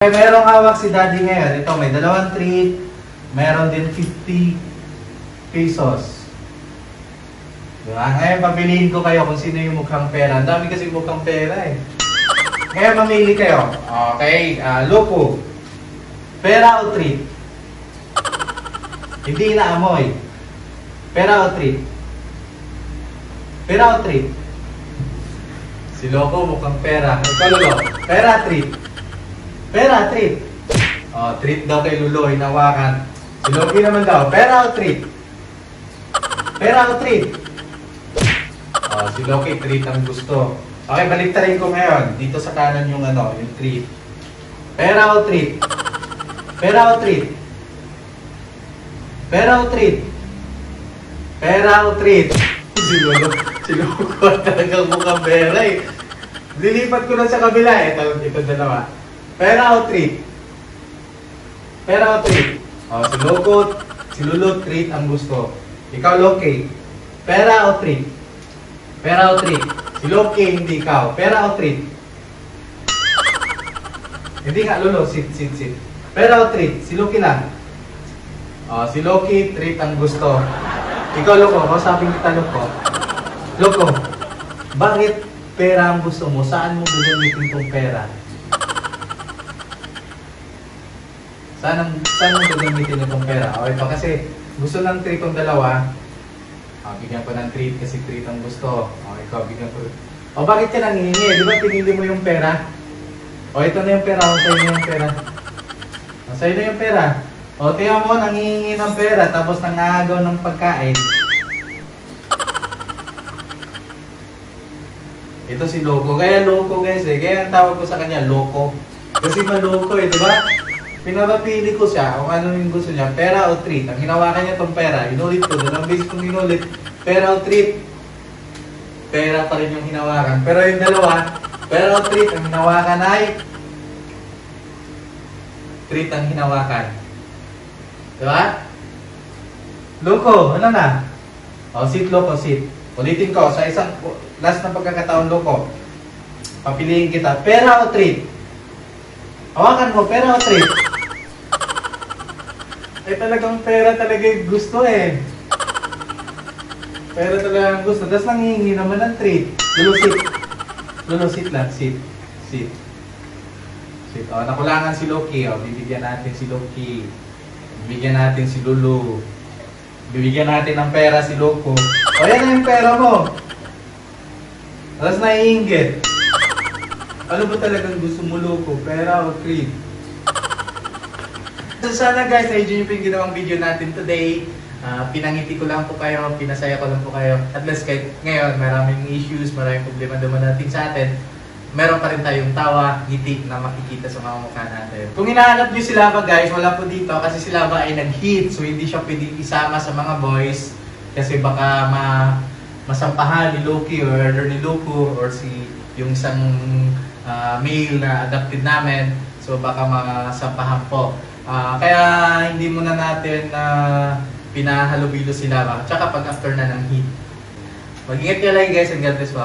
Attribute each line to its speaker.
Speaker 1: Merong hawak si daddy ngayon. Ito, may dalawang treat. Meron din 50 pesos. Diba? Ngayon, papiliin ko kayo kung sino yung mukhang pera. Ang dami kasi mukhang pera eh. Ngayon, mamili kayo. Okay, Loco. Pera o treat? Hindi inaamoy. Pera o treat? Pera o treat? Si Loco mukhang pera. Ikaw, Lolo. Pera, treat? Pera, treat? Treat daw kay Lolo, hinawakan. Si Loki naman daw, pera o treat? Pera o treat? Si Loki, treat ang gusto. Okay, baliktarin ko ngayon. Dito sa kanan yung yung treat. Pera o treat? Pera o treat? Pera o treat? Pera o treat? Si Lolo talagang mukhang pera eh. Lilipat ko na sa kabila eh. Ito dalawa. Pera o treat? Pera o treat? Si Loco, si Lolo, treat ang gusto. Ikaw, Loki. Pera o treat? Pera o treat? Si Loki, hindi ikaw. Pera o treat? Hindi nga, Lolo. Sit. Pera o treat? Si Loki lang. Si Loki, treat ang gusto. Ikaw, Loco. Kausapin kita, Loco. Loco, bakit pera ang gusto mo? Saan mo gagamitin tong pera? Saan mo gagamitin itong pera? Okay pa kasi gusto ng treat tong dalawa. Bigyan ko ng treat kasi treat ang gusto. Okay, ikaw bigyan ko. Bakit ka nangihingi? Di ba pinili mo yung pera? Ito na yung pera. Sa'yo na yung pera. Sa'yo na yung pera. Tingnan mo, nangihingi ng pera tapos nangagaw ng pagkain. Ito si Loco. Kaya Loco guys eh. Kaya ang tawag ko sa kanya, Loco. Kasi maloko eh, di ba? Pinapapili ko siya kung ano yung gusto niya, pera o treat. Ang hinawakan niya itong pera, inulit ko, dalawang beses kong inulit, pera o treat. Pera pa rin yung hinawakan. Pero yung dalawa, pera o treat, ang hinawakan ay treat ang hinawakan. Diba? Loco, ano na? Sit Loco, sit. Ulitin ko, sa isang last na pagkakataon, Loco. Papiliin kita, pera o treat? Hawakan mo, pera o treat? Talagang pera talaga yung gusto eh. Pera talaga ang gusto. Tapos nanghihingi naman ng treat. Lolo, sit. Lolo, sit lang. Sit. Nakulangan si Loki. Bibigyan natin si Loki. Bibigyan natin si Lolo. Bibigyan natin ng pera si Loco. Yan na yung pera mo. Tapos naiinggit. Ano ba talagang gusto mo, Loco? Pera o treat? So sana guys, na-enjoy nyo po yung ginawang video natin today. Pinangiti ko lang po kayo, pinasaya ko lang po kayo. At least kahit ngayon, maraming issues, maraming problema naman natin sa atin. Meron pa rin tayong tawa, ngiti na makikita sa mga mukha natin. Kung hinahanap nyo si Lava guys, wala po dito kasi si Lava ay nag-hit. So hindi siya pwede isama sa mga boys. Kasi baka masampahan ni Loki or ni Loco or yung isang male na adopted namin. So baka masampahan po. Kaya hindi muna natin pinahalubilo si Lava. Tsaka pag after na ng hit. Mag-ingat kayo lang guys and God bless po.